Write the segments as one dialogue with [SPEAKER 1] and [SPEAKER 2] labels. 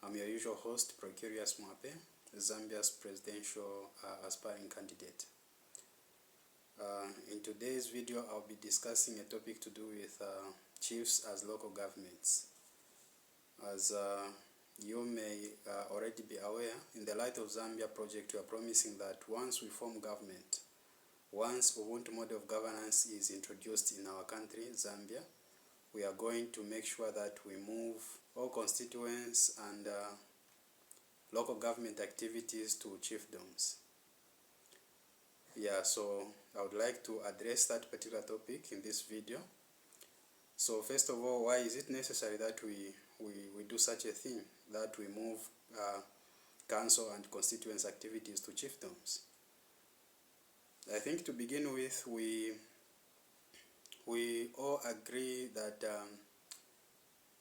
[SPEAKER 1] I'm your usual host, Procurious Mwape, Zambia's presidential aspiring candidate. In today's video, I'll be discussing a topic to do with chiefs as local governments. As you may already be aware, in the Light of Zambia project, we are promising that once we form government, once Ubuntu Model of Governance is introduced in our country, Zambia, we are going to make sure that we move all constituents and local government activities to chiefdoms. Yeah, so I would like to address that particular topic in this video. So first of all, why is it necessary that we do such a thing, that we move council and constituents activities to chiefdoms? I think to begin with, we all agree that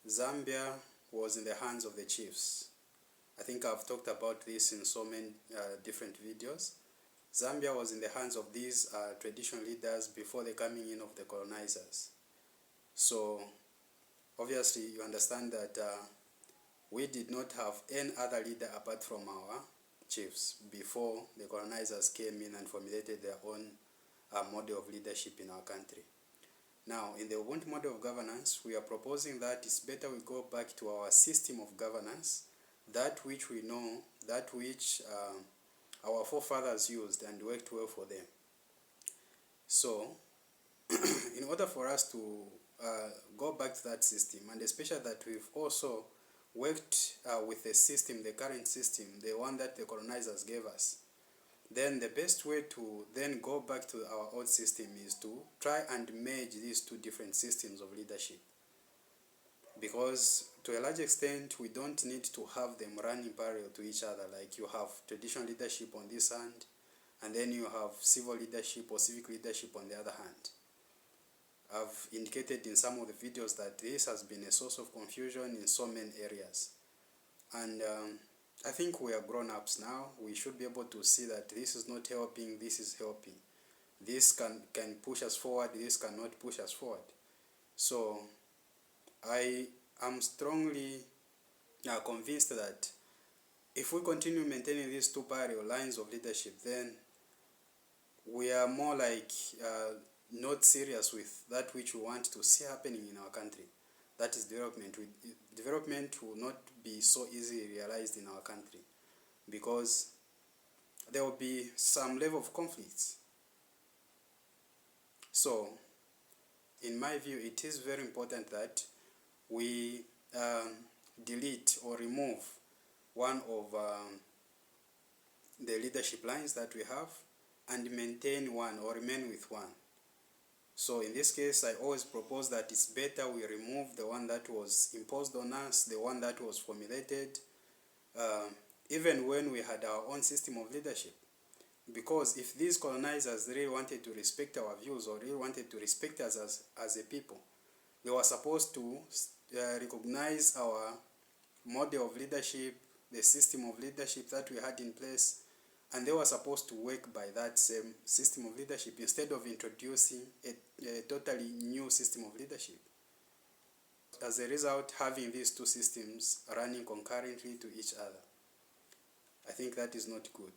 [SPEAKER 1] Zambia was in the hands of the chiefs. I think I've talked about this in so many different videos. Zambia was in the hands of these traditional leaders before the coming in of the colonizers. So obviously you understand that we did not have any other leader apart from our chiefs before the colonizers came in and formulated their own model of leadership in our country. Now, in the Ubuntu Model of Governance, we are proposing that it's better we go back to our system of governance, that which we know, that which our forefathers used and worked well for them. So, in order for us to go back to that system, and especially that we've also worked with the system, the current system, the one that the colonizers gave us, then the best way to then go back to our old system is to try and merge these two different systems of leadership. Because to a large extent, we don't need to have them running parallel to each other. Like you have traditional leadership on this hand, and then you have civil leadership or civic leadership on the other hand. I've indicated in some of the videos that this has been a source of confusion in so many areas. And I think we are grown-ups now. We should be able to see that this is not helping, this is helping. This can push us forward, this cannot push us forward. So I am strongly convinced that if we continue maintaining these two parallel lines of leadership, then we are more like not serious with that which we want to see happening in our country. That is development. Development will not be so easily realized in our country because there will be some level of conflicts. So, in my view, it is very important that we delete or remove one of the leadership lines that we have and maintain one or remain with one. So in this case, I always propose that it's better we remove the one that was imposed on us, the one that was formulated, even when we had our own system of leadership. Because if these colonizers really wanted to respect our views or really wanted to respect us as a people, they were supposed to recognize our model of leadership, the system of leadership that we had in place, and they were supposed to work by that same system of leadership instead of introducing a totally new system of leadership. As a result, having these two systems running concurrently to each other, I think that is not good.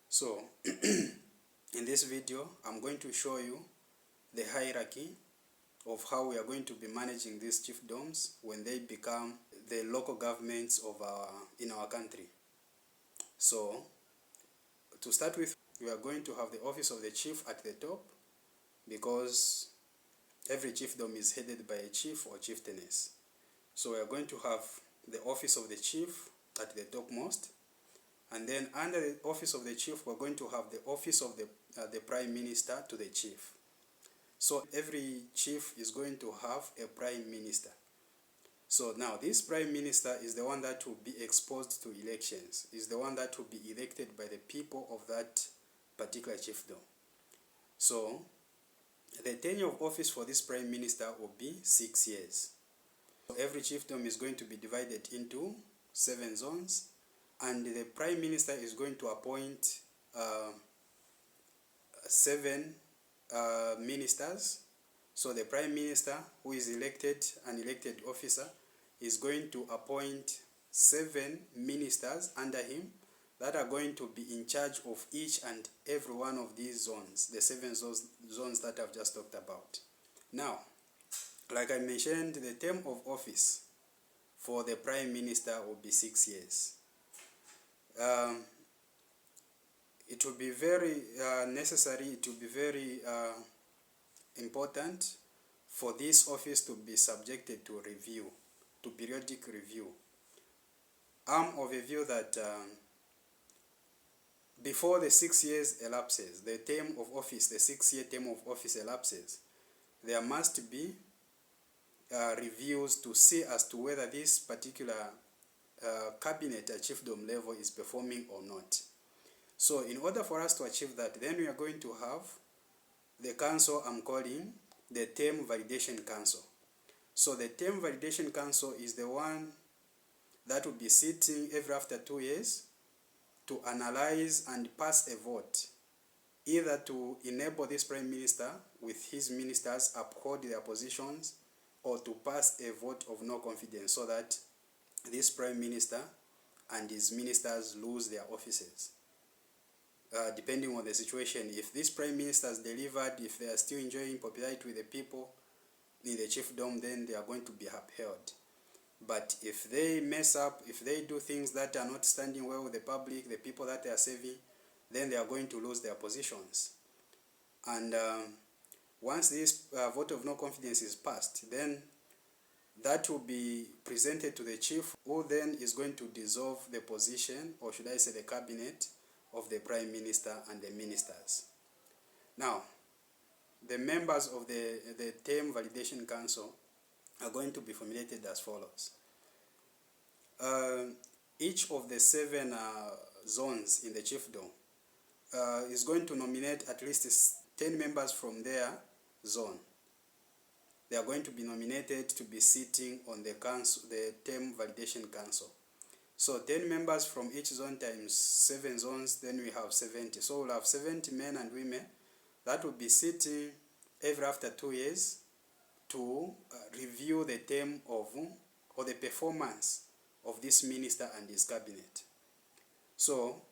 [SPEAKER 1] So, in this video, I'm going to show you the hierarchy of how we are going to be managing these chiefdoms when they become the local governments of in our country. So, to start with, we are going to have the office of the chief at the top because every chiefdom is headed by a chief or chieftainess. So we are going to have the office of the chief at the topmost, and then under the office of the chief, we're going to have the office of the prime minister to the chief. So every chief is going to have a prime minister. So now this prime minister is the one that will be exposed to elections, is the one that will be elected by the people of that particular chiefdom. So the tenure of office for this prime minister will be 6 years. So every chiefdom is going to be divided into 7 zones, and the prime minister is going to appoint 7 ministers. So the prime minister, who is elected, an elected officer, is going to appoint 7 ministers under him that are going to be in charge of each and every one of these zones, the 7 zones that I've just talked about. Now, like I mentioned, the term of office for the Prime Minister will be 6 years. It will be very necessary, it will be very important for this office to be subjected to review, to periodic review. I'm of a view that before the 6 years elapses, the term of office, the 6-year term of office elapses, there must be reviews to see as to whether this particular cabinet at chiefdom level is performing or not. So in order for us to achieve that, then we are going to have the council I'm calling the Term Validation Council. So the Term Validation Council is the one that will be sitting every after 2 years to analyze and pass a vote, either to enable this Prime Minister with his ministers uphold their positions, or to pass a vote of no confidence so that this Prime Minister and his ministers lose their offices. Depending on the situation, if this Prime Minister has delivered, if they are still enjoying popularity with the people in the chiefdom, then they are going to be upheld. But if they mess up, if they do things that are not standing well with the public, the people that they are serving, then they are going to lose their positions. And once this vote of no confidence is passed, then that will be presented to the chief, who then is going to dissolve the position, or should I say the cabinet, of the Prime Minister and the ministers. Now, the members of the Term Validation Council are going to be formulated as follows. Each of the 7 zones in the chiefdom is going to nominate at least 10 members from their zone. They are going to be nominated to be sitting on the council, the Term Validation Council. So 10 members from each zone times 7 zones, then we have 70. So we'll have 70 men and women that will be sitting every after 2 years to review the term of, or the performance of this minister and his cabinet. So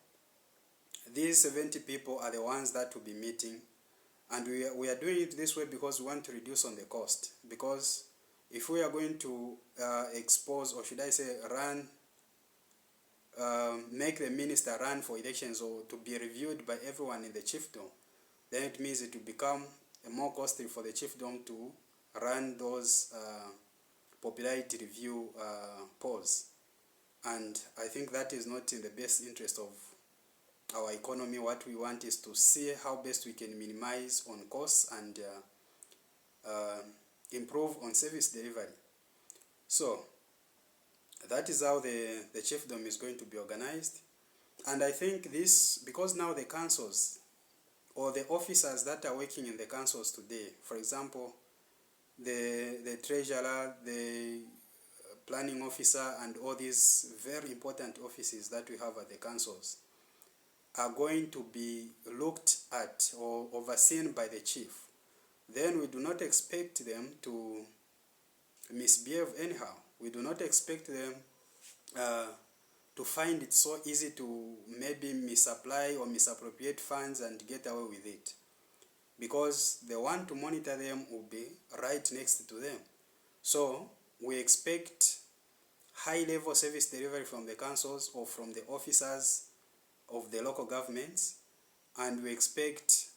[SPEAKER 1] these 70 people are the ones that will be meeting, and we are doing it this way because we want to reduce on the cost. Because if we are going to expose, or should I say make the minister run for elections or to be reviewed by everyone in the chiefdom, then it means it will become more costly for the chiefdom to run those popularity review polls. And I think that is not in the best interest of our economy. What we want is to see how best we can minimize on costs and improve on service delivery. So that is how the chiefdom is going to be organized. And I think this, because now the councils, or the officers that are working in the councils today, for example, the treasurer, the planning officer, and all these very important offices that we have at the councils, are going to be looked at or overseen by the chief. Then we do not expect them to misbehave anyhow. We do not expect them to find it so easy to maybe misapply or misappropriate funds and get away with it. Because the one to monitor them will be right next to them. So we expect high-level service delivery from the councils or from the officers of the local governments, and we expect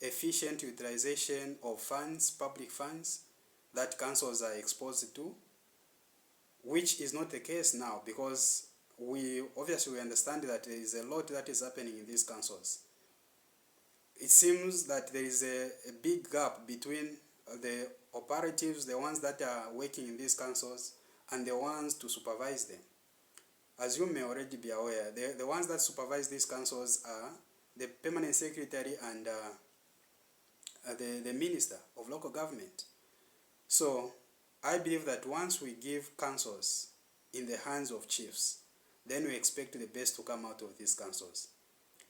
[SPEAKER 1] efficient utilization of funds, public funds, that councils are exposed to, which is not the case now, because we obviously understand that there is a lot that is happening in these councils. It seems that there is a big gap between the operatives, the ones that are working in these councils, and the ones to supervise them. As you may already be aware, the ones that supervise these councils are the permanent secretary and the minister of local government. So I believe that once we give councils in the hands of chiefs, then we expect the best to come out of these councils.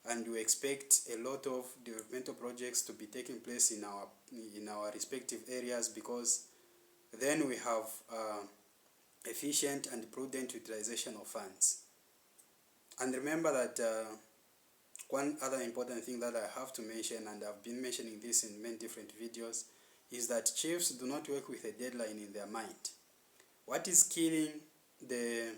[SPEAKER 1] And we expect a lot of developmental projects to be taking place in our respective areas, because then we have efficient and prudent utilization of funds. And remember that one other important thing that I have to mention, and I've been mentioning this in many different videos, is that chiefs do not work with a deadline in their mind. What is killing the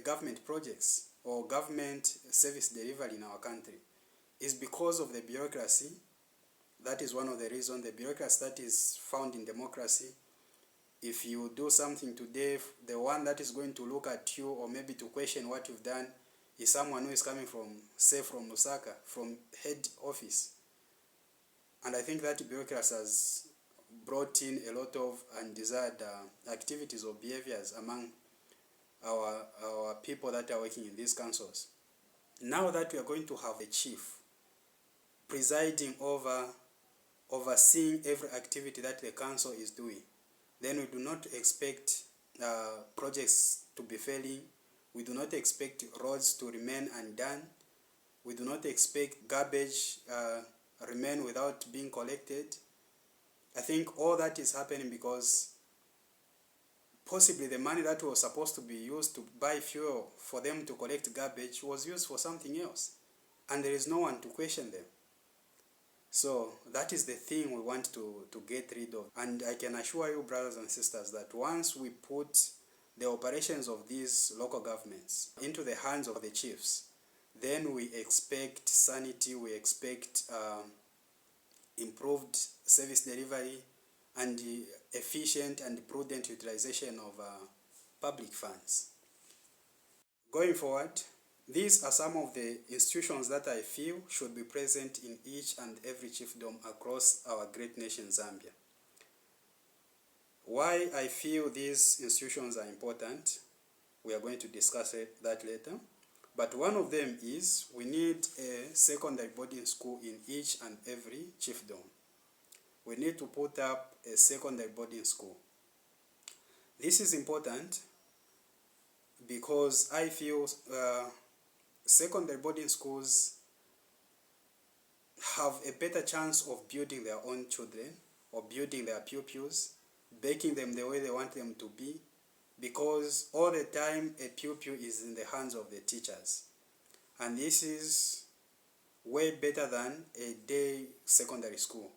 [SPEAKER 1] government projects or government service delivery in our country is because of the bureaucracy. That is one of the reasons. The bureaucracy that is found in democracy. If you do something today, the one that is going to look at you or maybe to question what you've done is someone who is coming from, say, from Lusaka, from head office. And I think that bureaucracy has brought in a lot of undesired activities or behaviors among our people that are working in these councils. Now that we are going to have a chief presiding over, overseeing every activity that the council is doing, then we do not expect projects to be failing. We do not expect roads to remain undone. We do not expect garbage remain without being collected. I think all that is happening because possibly the money that was supposed to be used to buy fuel for them to collect garbage was used for something else, and there is no one to question them. So that is the thing we want to get rid of. And I can assure you, brothers and sisters, that once we put the operations of these local governments into the hands of the chiefs, then we expect sanity, we expect improved service delivery, and efficient and prudent utilization of public funds. Going forward, these are some of the institutions that I feel should be present in each and every chiefdom across our great nation Zambia. Why I feel these institutions are important, we are going to discuss that later. But one of them is we need a secondary boarding school in each and every chiefdom. We need to put up a secondary boarding school. This is important because I feel secondary boarding schools have a better chance of building their own children or building their pupils, making them the way they want them to be, because all the time a pupil is in the hands of the teachers. And this is way better than a day secondary school,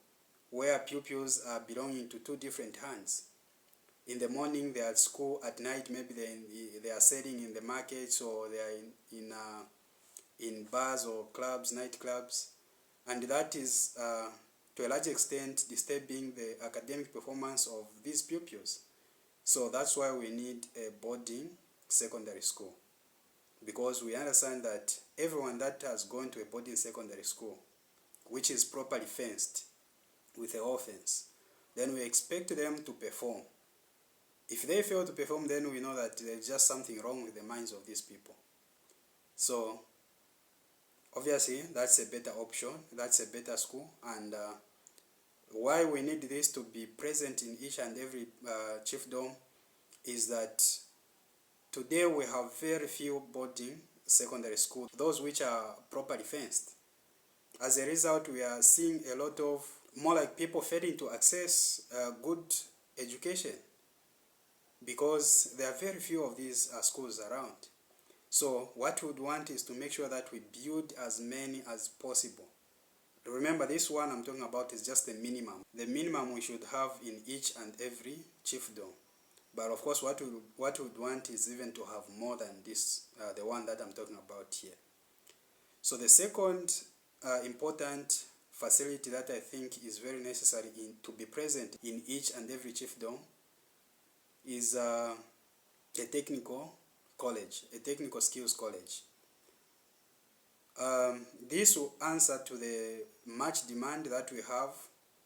[SPEAKER 1] where pupils are belonging to two different hands. In the morning they are at school, at night maybe they are selling in the markets, or they are in bars or clubs, nightclubs, and that is to a large extent disturbing the academic performance of these pupils. So that's why we need a boarding secondary school, because we understand that everyone that has gone to a boarding secondary school, which is properly fenced with a whole fence, then we expect them to perform. If they fail to perform, then we know that there's just something wrong with the minds of these people. So obviously that's a better option, that's a better school. And why we need this to be present in each and every chiefdom is that today we have very few boarding secondary schools, those which are properly fenced. As a result, we are seeing a lot of more like people failing to access good education, because there are very few of these schools around. So what we would want is to make sure that we build as many as possible. Remember, this one I'm talking about is just the minimum. The minimum we should have in each and every chiefdom. But of course, what we would want is even to have more than this, the one that I'm talking about here. So the second important facility that I think is very necessary to be present in each and every chiefdom is a technical college, a technical skills college. This will answer to the much demand that we have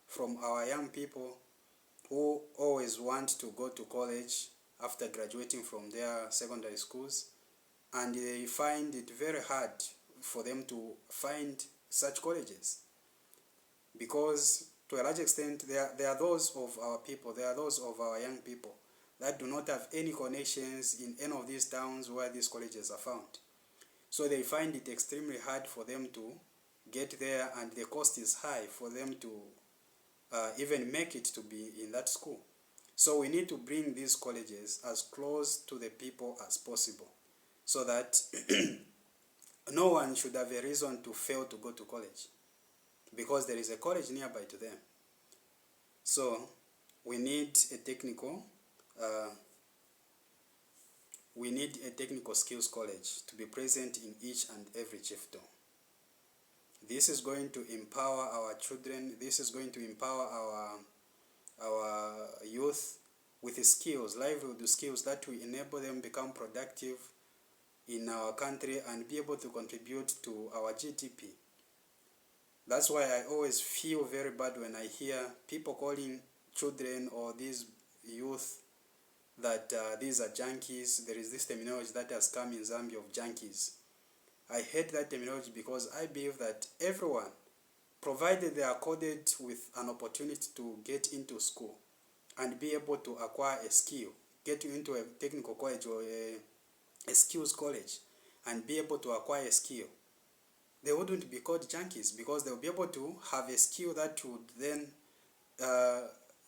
[SPEAKER 1] from our young people who always want to go to college after graduating from their secondary schools, and they find it very hard for them to find such colleges, because to a large extent there are those of our people, there are those of our young people that do not have any connections in any of these towns where these colleges are found. So they find it extremely hard for them to get there, and the cost is high for them to even make it to be in that school. So we need to bring these colleges as close to the people as possible, so that no one should have a reason to fail to go to college, because there is a college nearby to them. So we need a technical skills college to be present in each and every chiefdom. This is going to empower our children. This is going to empower our youth with skills, livelihood skills that will enable them become productive in our country and be able to contribute to our GDP. That's why I always feel very bad when I hear people calling children or these youth that these are junkies. There is this terminology that has come in Zambia of junkies. I hate that terminology because I believe that everyone, provided they are accorded with an opportunity to get into school and be able to acquire a skill, get into a technical college or a skills college and be able to acquire a skill, they wouldn't be called junkies, because they'll be able to have a skill that would then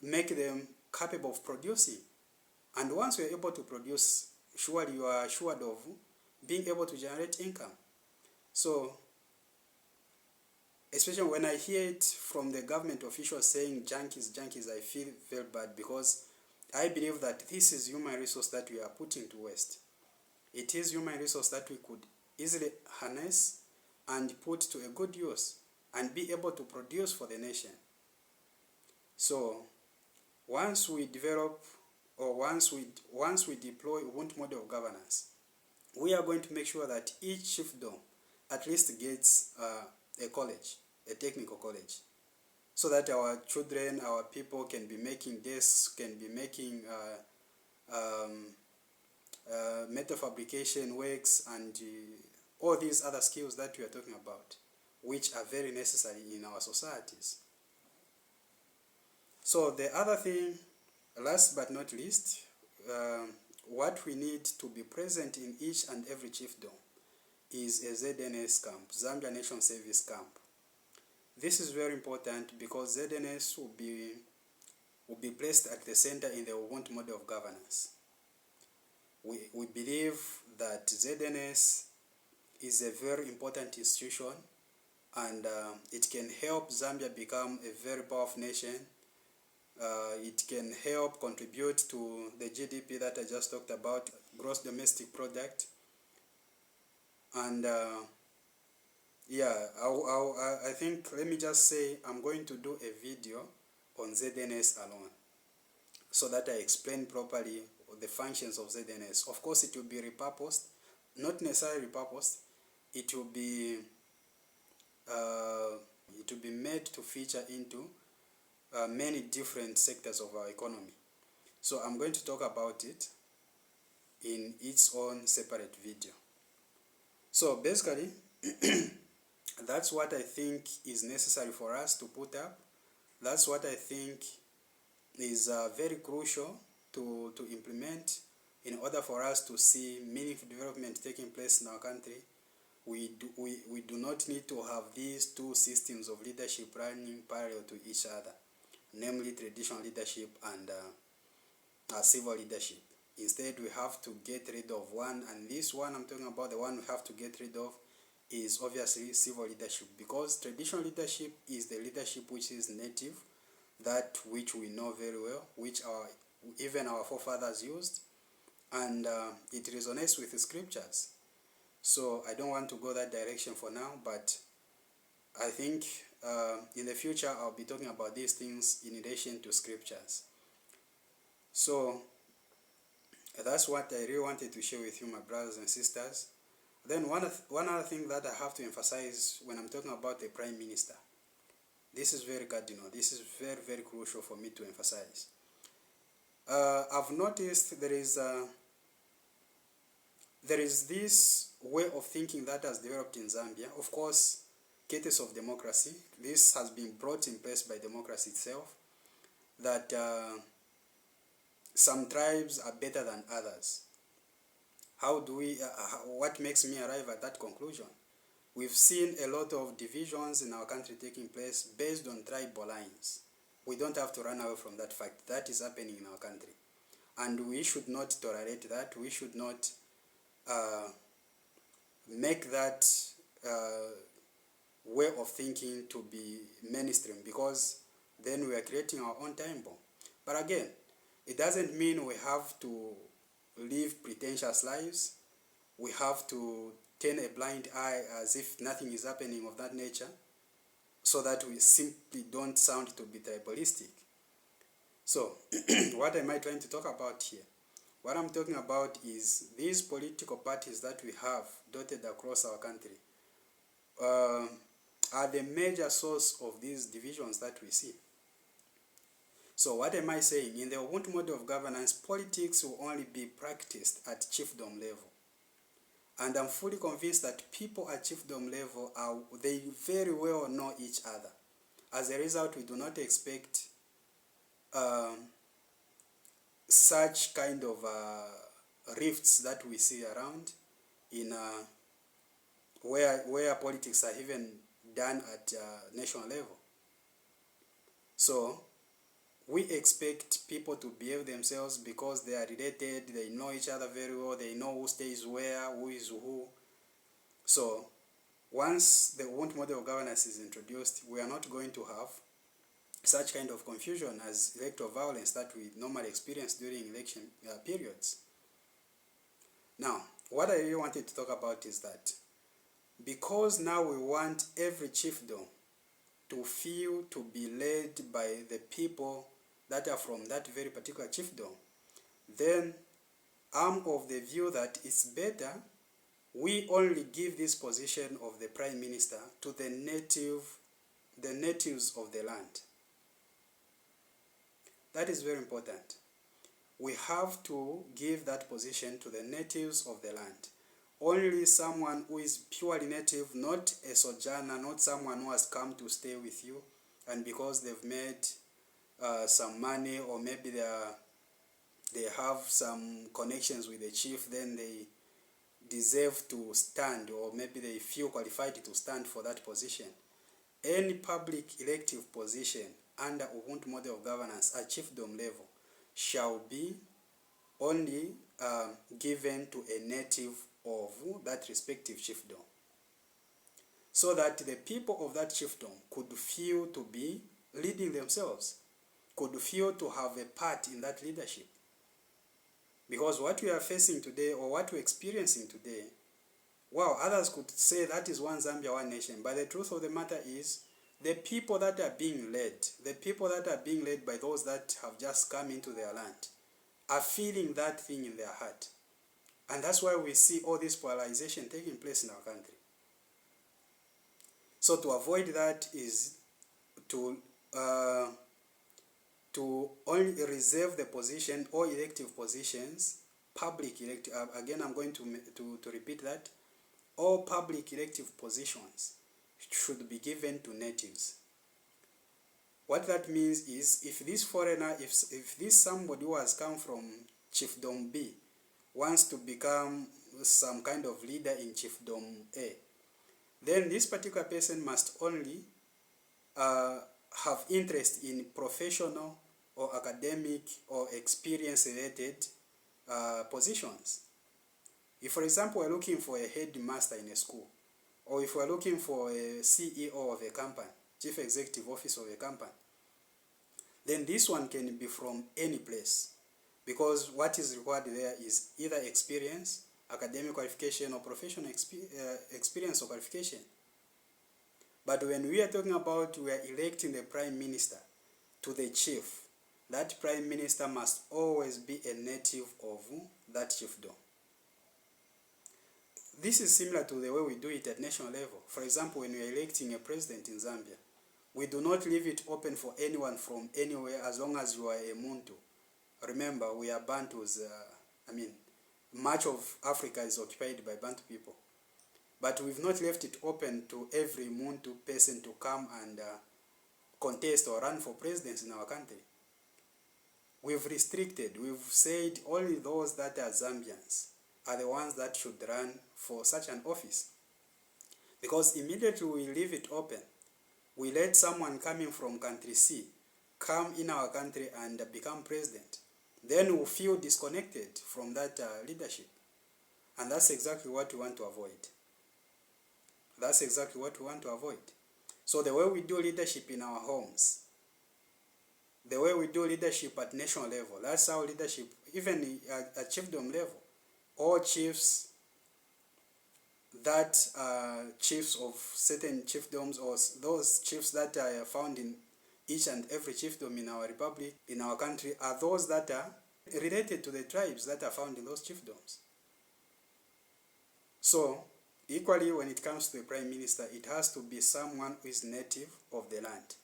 [SPEAKER 1] make them capable of producing. And once you're able to produce, surely you are assured of being able to generate income. So, especially when I hear it from the government officials saying junkies, I feel very bad, because I believe that this is human resource that we are putting to waste. It is human resource that we could easily harness and put to a good use and be able to produce for the nation. So, once we develop, or once we deploy Ubuntu Model of Governance, we are going to make sure that each chiefdom at least gets a college, a technical college, so that our children, our people can be making desks, can be making metal fabrication works, and all these other skills that we are talking about, which are very necessary in our societies. So the other thing, last but not least, what we need to be present in each and every chiefdom is a ZNS camp, Zambia Nation Service Camp. This is very important because ZNS will be placed at the center in the Ubuntu Model of Governance. We believe that ZNS is a very important institution, and it can help Zambia become a very powerful nation. It can help contribute to the GDP that I just talked about, gross domestic product. And I think, let me just say, I'm going to do a video on ZNS alone, so that I explain properly the functions of ZNS. Of course, it will be repurposed, not necessarily repurposed. It will be made to feature into many different sectors of our economy. So I'm going to talk about it in its own separate video. So basically, that's what I think is necessary for us to put up. That's what I think is very crucial to implement in order for us to see meaningful development taking place in our country. We do not need to have these two systems of leadership running parallel to each other, namely traditional leadership and civil leadership. Instead, we have to get rid of one, and this one I'm talking about, the one we have to get rid of, is obviously civil leadership, because traditional leadership is the leadership which is native, that which we know very well, which even our forefathers used, and it resonates with the scriptures. So I don't want to go that direction for now, but I think in the future I'll be talking about these things in relation to scriptures. So that's what I really wanted to share with you, my brothers and sisters. Then one other thing that I have to emphasize when I'm talking about the Prime Minister, this is very cardinal, this is very, very crucial for me to emphasize. I've noticed there is this way of thinking that has developed in Zambia. Of course, cases of democracy, this has been brought in place by democracy itself, that some tribes are better than others. What makes me arrive at that conclusion? We've seen a lot of divisions in our country taking place based on tribal lines. We don't have to run away from that fact. That is happening in our country. And we should not tolerate that. We should not make that way of thinking to be mainstream, because then we are creating our own time bomb. But again, it doesn't mean we have to live pretentious lives. We have to turn a blind eye as if nothing is happening of that nature, so that we simply don't sound to be tribalistic. So, what am I trying to talk about here? What I'm talking about is these political parties that we have dotted across our country are the major source of these divisions that we see. So what am I saying? In the Ubuntu Model of Governance, politics will only be practiced at chiefdom level. And I'm fully convinced that people at chiefdom level, they very well know each other. As a result, we do not expect such kind of rifts that we see around in where politics are even done at national level. So we expect people to behave themselves because they are related, they know each other very well, they know who stays where, who is who. So once the Ubuntu Model of Governance is introduced, we are not going to have such kind of confusion as electoral violence that we normally experience during election periods. Now, what I really wanted to talk about is that because now we want every chiefdom to feel to be led by the people that are from that very particular chiefdom, then I'm of the view that it's better we only give this position of the Prime Minister to the natives of the land. That is very important. We have to give that position to the natives of the land. Only someone who is purely native, not a sojourner, not someone who has come to stay with you, and because they've made some money, or maybe they have some connections with the chief, then they deserve to stand, or maybe they feel qualified to stand for that position. Any public elective position under Ubuntu Model of Governance at chiefdom level shall be only given to a native of that respective chiefdom, so that the people of that chiefdom could feel to be leading themselves, could feel to have a part in that leadership. Because what we are facing today, or what we're experiencing today, well, others could say that is one Zambia, one nation, but the truth of the matter is the people that are being led by those that have just come into their land are feeling that thing in their heart. And that's why we see all this polarization taking place in our country. So to avoid that is to only reserve the position or elective positions, public elective, again I'm going to repeat that, all public elective positions should be given to natives. What that means is, if this foreigner, if this somebody who has come from Chiefdom B wants to become some kind of leader in Chiefdom A, then this particular person must only have interest in professional or academic or experience-related positions. If, for example, we're looking for a headmaster in a school, or if we're looking for a CEO of a company, Chief Executive Officer of a company, then this one can be from any place, because what is required there is either experience, academic qualification, or professional experience or qualification. But when we are talking about we are electing the Prime Minister to the chief, that Prime Minister must always be a native of that chiefdom. This is similar to the way we do it at national level. For example, when we are electing a president in Zambia, we do not leave it open for anyone from anywhere as long as you are a Muntu. Remember, we are Bantus. Much of Africa is occupied by Bantu people. But we've not left it open to every Muntu person to come and contest or run for president in our country. We've restricted, we've said only those that are Zambians are the ones that should run for such an office. Because immediately we leave it open, we let someone coming from country C come in our country and become president, then we feel disconnected from that leadership. And that's exactly what we want to avoid. That's exactly what we want to avoid. So the way we do leadership in our homes, the way we do leadership at national level, that's how leadership, even at chiefdom level, all chiefs that are chiefs of certain chiefdoms, or those chiefs that are found in each and every chiefdom in our republic, in our country, are those that are related to the tribes that are found in those chiefdoms. So, equally, when it comes to the prime minister, it has to be someone who is native of the land.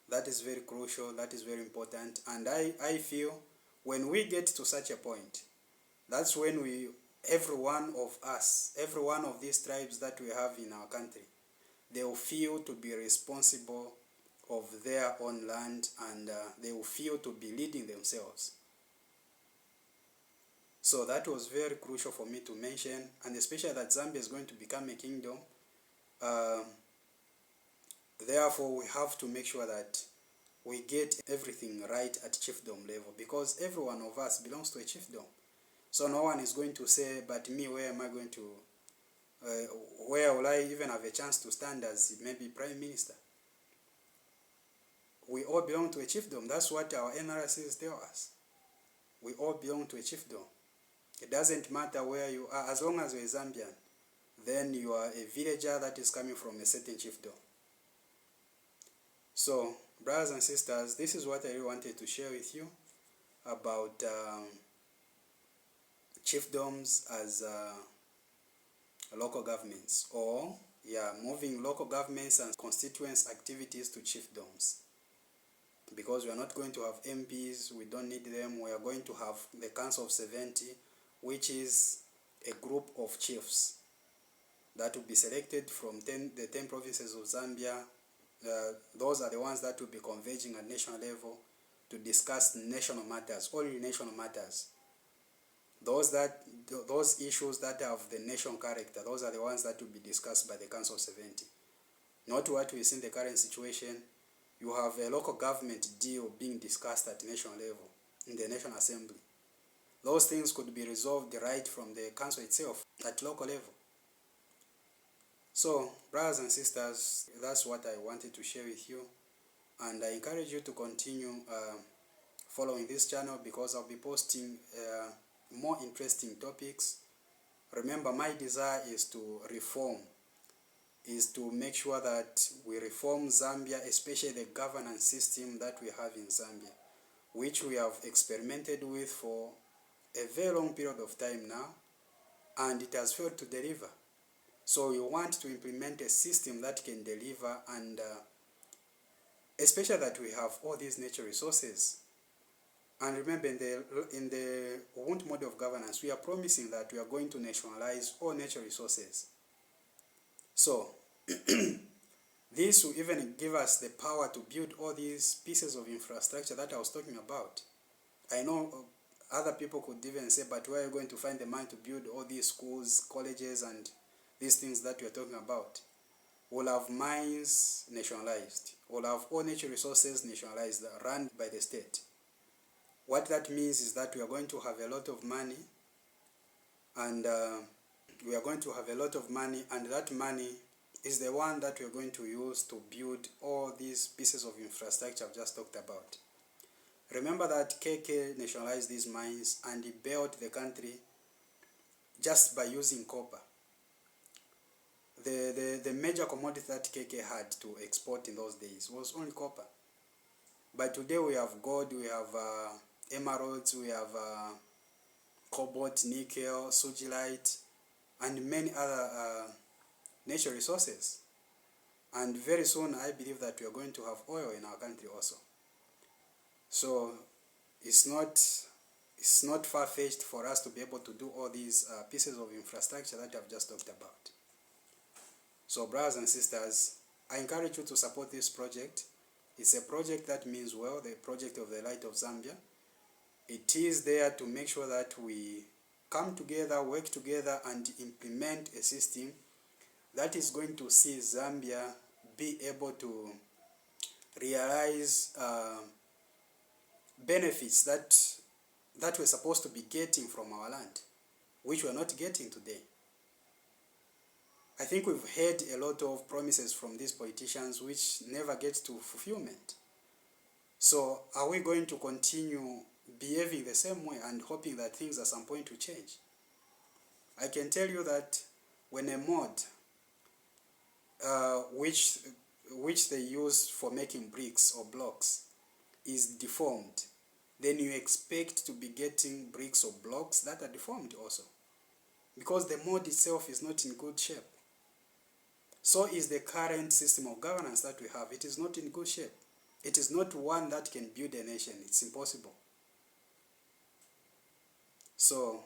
[SPEAKER 1] That is very crucial, that is very important, and I feel when we get to such a point, that's when every one of us, every one of these tribes that we have in our country, they will feel to be responsible of their own land, and they will feel to be leading themselves. So that was very crucial for me to mention, and especially that Zambia is going to become a kingdom. Therefore, we have to make sure that we get everything right at chiefdom level, because every one of us belongs to a chiefdom. So no one is going to say, but me, where am I going to, where will I even have a chance to stand as maybe prime minister? We all belong to a chiefdom. That's what our NRCs tell us. We all belong to a chiefdom. It doesn't matter where you are, as long as you're a Zambian, then you are a villager that is coming from a certain chiefdom. So, brothers and sisters, this is what I really wanted to share with you about chiefdoms as local governments, or moving local governments and constituency activities to chiefdoms. Because we are not going to have MPs, we don't need them. We are going to have the Council of 70, which is a group of chiefs that will be selected from the 10 provinces of Zambia. Those are the ones that will be converging at national level to discuss national matters, only national matters. Those issues that have the national character, those are the ones that will be discussed by the Council of 70. Not what we see in the current situation. You have a local government deal being discussed at national level, in the National Assembly. Those things could be resolved right from the council itself, at local level. So, brothers and sisters, that's what I wanted to share with you. And I encourage you to continue following this channel, because I'll be posting more interesting topics. Remember, my desire is to reform, is to make sure that we reform Zambia, especially the governance system that we have in Zambia, which we have experimented with for a very long period of time now, and it has failed to deliver. So you want to implement a system that can deliver, and especially that we have all these natural resources. And remember, in the Ubuntu Model of Governance, we are promising that we are going to nationalize all natural resources. So, this will even give us the power to build all these pieces of infrastructure that I was talking about. I know other people could even say, but where are you going to find the money to build all these schools, colleges, and these things that we are talking about? We'll have mines nationalized. We'll have all natural resources nationalized, run by the state. What that means is that we are going to have a lot of money, and that money is the one that we are going to use to build all these pieces of infrastructure I've just talked about. Remember that KK nationalized these mines, and he built the country just by using copper. The major commodity that KK had to export in those days was only copper. But today we have gold, we have emeralds, we have cobalt, nickel, sugilite, and many other natural resources. And very soon I believe that we are going to have oil in our country also. So it's not far-fetched for us to be able to do all these pieces of infrastructure that I've just talked about. So brothers and sisters, I encourage you to support this project. It's a project that means well, the project of the Light of Zambia. It is there to make sure that we come together, work together, and implement a system that is going to see Zambia be able to realize benefits that we're supposed to be getting from our land, which we're not getting today. I think we've heard a lot of promises from these politicians which never get to fulfillment. So are we going to continue behaving the same way and hoping that things at some point will change? I can tell you that when a mod which they use for making bricks or blocks is deformed, then you expect to be getting bricks or blocks that are deformed also, because the mod itself is not in good shape. So is the current system of governance that we have. It is not in good shape. It is not one that can build a nation. It's impossible. So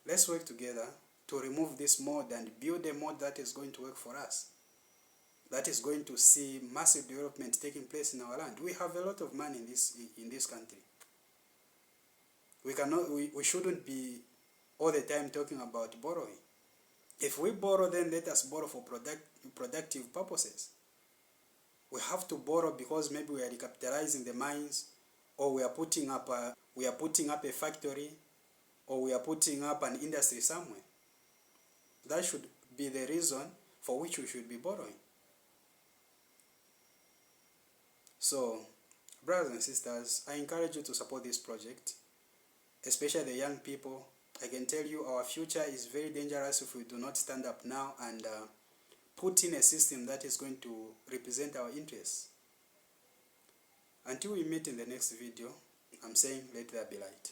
[SPEAKER 1] let's work together to remove this mod and build a mod that is going to work for us, that is going to see massive development taking place in our land. We have a lot of money in this country. We shouldn't be all the time talking about borrowing. If we borrow, then let us borrow for productive purposes. We have to borrow because maybe we are recapitalizing the mines, or we are putting up a factory, or we are putting up an industry somewhere. That should be the reason for which we should be borrowing. So, brothers and sisters, I encourage you to support this project, especially the young people. I can tell you our future is very dangerous if we do not stand up now and put in a system that is going to represent our interests. Until we meet in the next video, I'm saying let there be light.